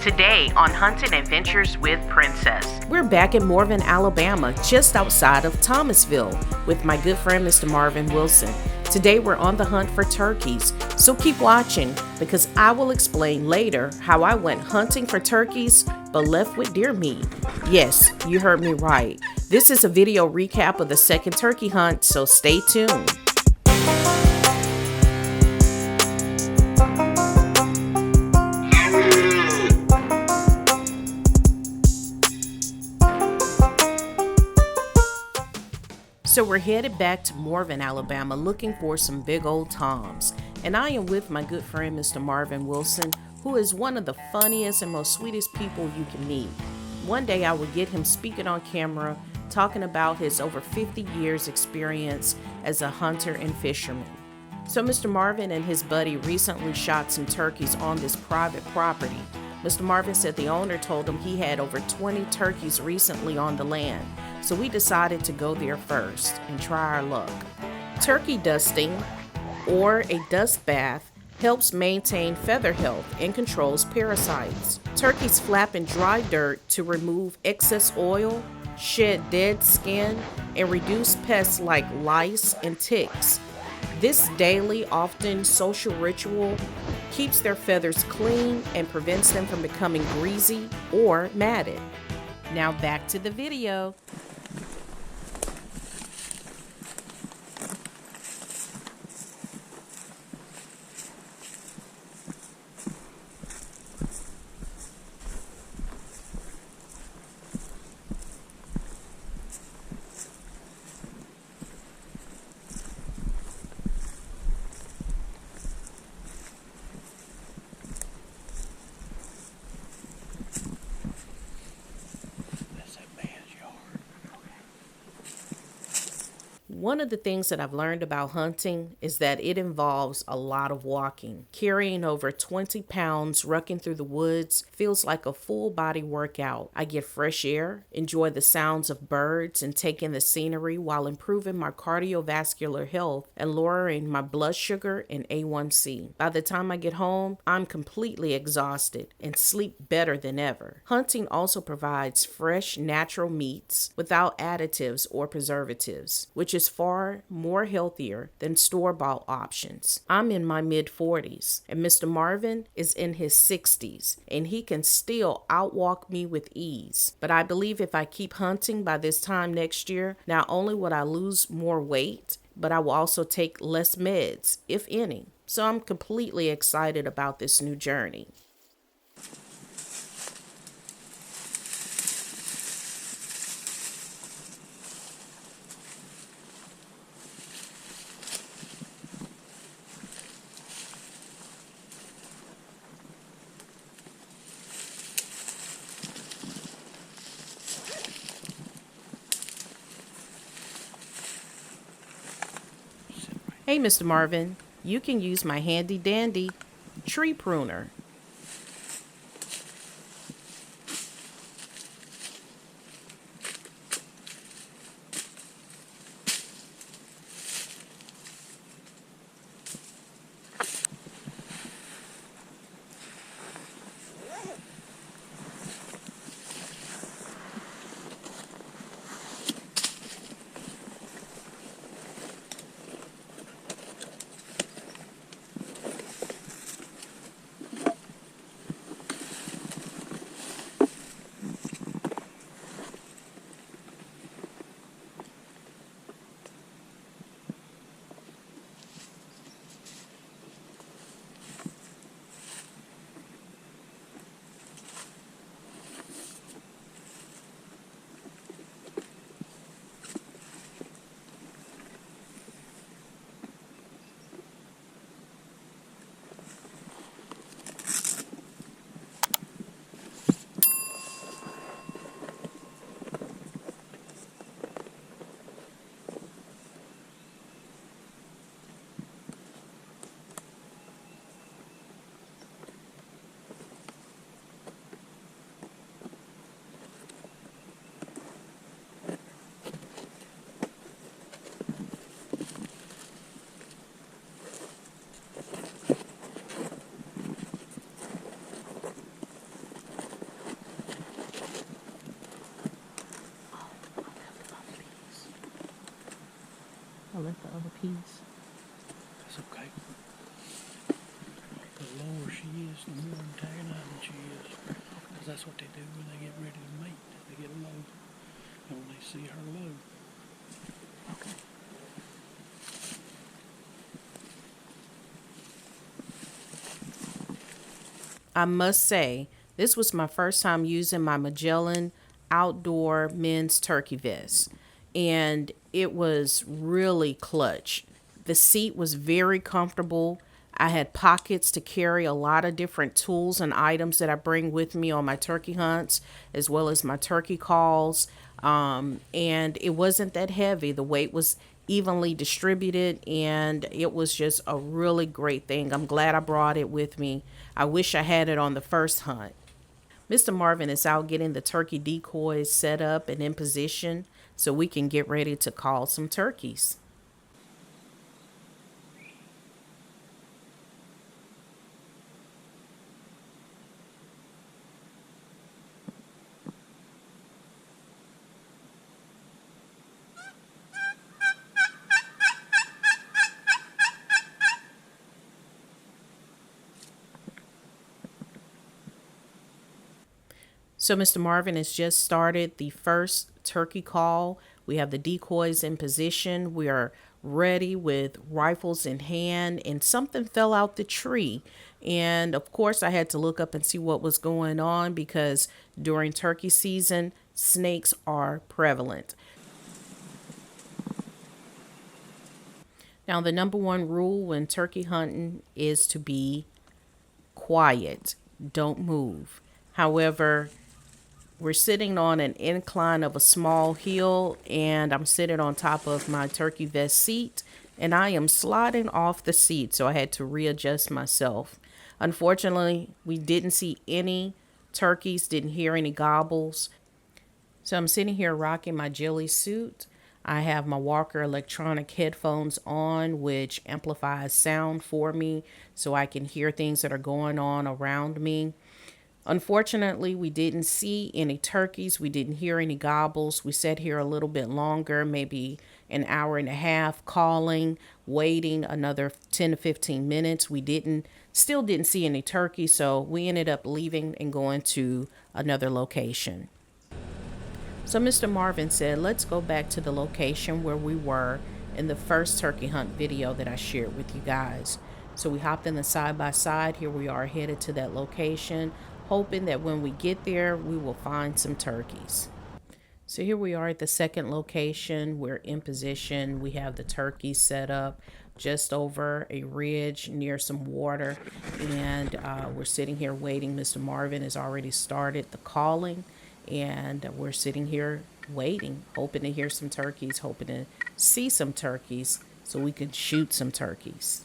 Today on Hunting Adventures with Princess. We're back in Morvin, Alabama, just outside of Thomasville, with my good friend Mr. Marvin Wilson. Today we're on the hunt for turkeys, so keep watching because I will explain later how I went hunting for turkeys but left with deer meat. Yes, you heard me right. This is a video recap of the second turkey hunt, so stay tuned. So we're headed back to Morvin, Alabama, looking for some big old toms. And I am with my good friend, Mr. Marvin Wilson, who is one of the funniest and most sweetest people you can meet. One day I will get him speaking on camera, talking about his over 50 years experience as a hunter and fisherman. So Mr. Marvin and his buddy recently shot some turkeys on this private property. Mr. Marvin said the owner told him he had over 20 turkeys recently on the land. So we decided to go there first and try our luck. Turkey dusting, or a dust bath, helps maintain feather health and controls parasites. Turkeys flap in dry dirt to remove excess oil, shed dead skin, and reduce pests like lice and ticks. This daily, often social ritual keeps their feathers clean and prevents them from becoming greasy or matted. Now back to the video. One of the things that I've learned about hunting is that it involves a lot of walking. Carrying over 20 pounds, rucking through the woods feels like a full body workout. I get fresh air, enjoy the sounds of birds, and take in the scenery while improving my cardiovascular health and lowering my blood sugar and A1C. By the time I get home, I'm completely exhausted and sleep better than ever. Hunting also provides fresh, natural meats without additives or preservatives, which is far more healthier than store-bought options. I'm in my mid-40s, and Mr. Marvin is in his 60s, and he can still outwalk me with ease. But I believe if I keep hunting by this time next year, not only would I lose more weight, but I will also take less meds, if any. So I'm completely excited about this new journey. Hey, Mr. Marvin, you can use my handy dandy tree pruner. That's okay. The lower she is, the more antagonizing she is. Because that's what they do when they get ready to mate. They get low. And when they see her low. Okay. I must say, this was my first time using my Magellan outdoor men's turkey vest, and it was really clutch. The seat was very comfortable. I had pockets to carry a lot of different tools and items that I bring with me on my turkey hunts, as well as my turkey calls. And it wasn't that heavy. The weight was evenly distributed, and it was just a really great thing. I'm glad I brought it with me. I wish I had it on the first hunt. Mr. Marvin is out getting the turkey decoys set up and in position so we can get ready to call some turkeys. So Mr. Marvin has just started the first turkey call. We have the decoys in position. We are ready with rifles in hand, and something fell out the tree. And of course, I had to look up and see what was going on because during turkey season, snakes are prevalent. Now, the number one rule when turkey hunting is to be quiet, don't move. However, we're sitting on an incline of a small hill, and I'm sitting on top of my turkey vest seat, and I am sliding off the seat, so I had to readjust myself. Unfortunately, we didn't see any turkeys, didn't hear any gobbles. So I'm sitting here rocking my jelly suit. I have my Walker electronic headphones on, which amplifies sound for me so I can hear things that are going on around me. Unfortunately, we didn't see any turkeys. We didn't hear any gobbles. We sat here a little bit longer, maybe an hour and a half, calling, waiting another 10 to 15 minutes. Still didn't see any turkeys, so we ended up leaving and going to another location. So Mr. Marvin said, let's go back to the location where we were in the first turkey hunt video that I shared with you guys. So we hopped in the side by side. Here we are headed to that location, hoping that when we get there, we will find some turkeys. So here we are at the second location. We're in position. We have the turkeys set up just over a ridge near some water. And we're sitting here waiting. Mr. Marvin has already started the calling. And we're sitting here waiting, hoping to hear some turkeys, hoping to see some turkeys so we can shoot some turkeys.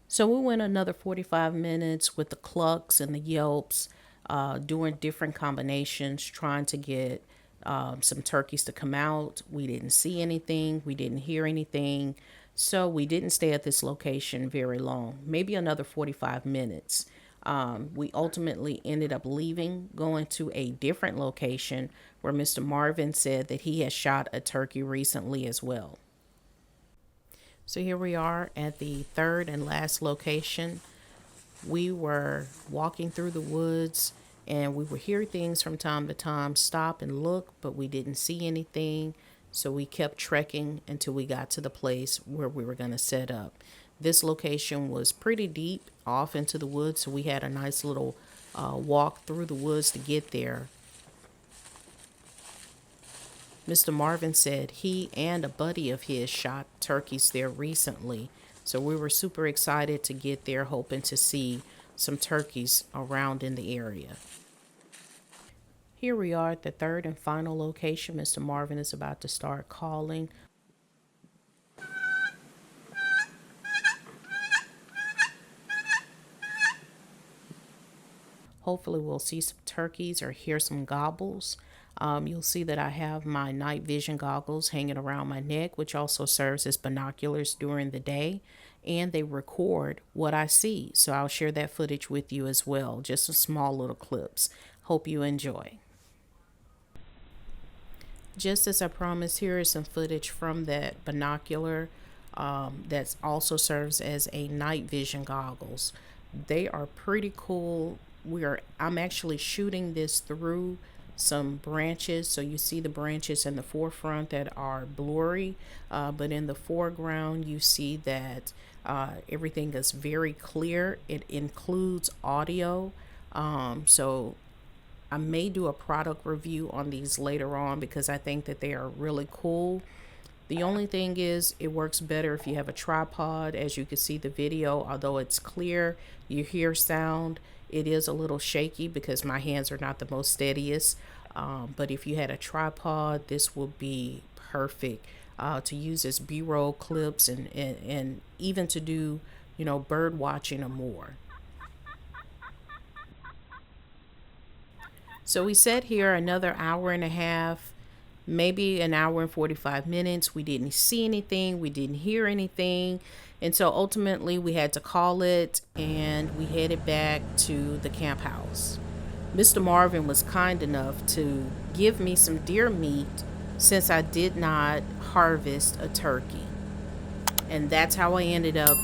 So we went another 45 minutes with the clucks and the yelps, doing different combinations, trying to get some turkeys to come out. We didn't see anything. We didn't hear anything. So we didn't stay at this location very long, maybe another 45 minutes. We ultimately ended up leaving, going to a different location where Mr. Marvin said that he has shot a turkey recently as well. So here we are at the third and last location. We were walking through the woods and we would hear things from time to time, stop and look, but we didn't see anything. So we kept trekking until we got to the place where we were going to set up. This location was pretty deep off into the woods, so we had a nice little walk through the woods to get there. Mr. Marvin said he and a buddy of his shot turkeys there recently. So we were super excited to get there, hoping to see some turkeys around in the area. Here we are at the third and final location. Mr. Marvin is about to start calling. Hopefully we'll see some turkeys or hear some gobbles. You'll see that I have my night vision goggles hanging around my neck, which also serves as binoculars during the day, and they record what I see. So I'll share that footage with you as well, just some small little clips. Hope you enjoy. Just as I promised, here is some footage from that binocular that also serves as a night vision goggles. They are pretty cool. I'm actually shooting this through some branches, so you see the branches in the forefront that are blurry, but in the foreground you see that everything is very clear. It includes audio, so I may do a product review on these later on because I think that they are really cool. The only thing is it works better if you have a tripod. As you can see the video, although it's clear, you hear sound. It is a little shaky because my hands are not the most steadiest. But if you had a tripod, this would be perfect to use as B-roll clips and even to do, bird watching or more. So we sat here another hour and a half, maybe an hour and 45 minutes. We didn't see anything. We didn't hear anything. And so ultimately we had to call it and we headed back to the camp house. Mr. Marvin was kind enough to give me some deer meat since I did not harvest a turkey. And that's how I ended up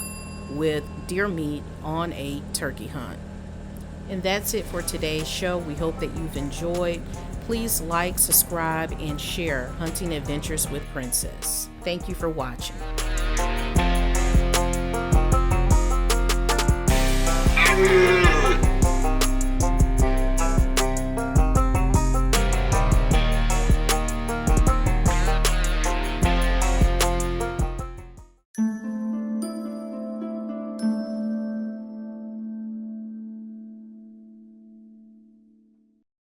with deer meat on a turkey hunt. And that's it for today's show. We hope that you've enjoyed. Please like, subscribe, and share Hunting Adventures with Princess. Thank you for watching. Yeah.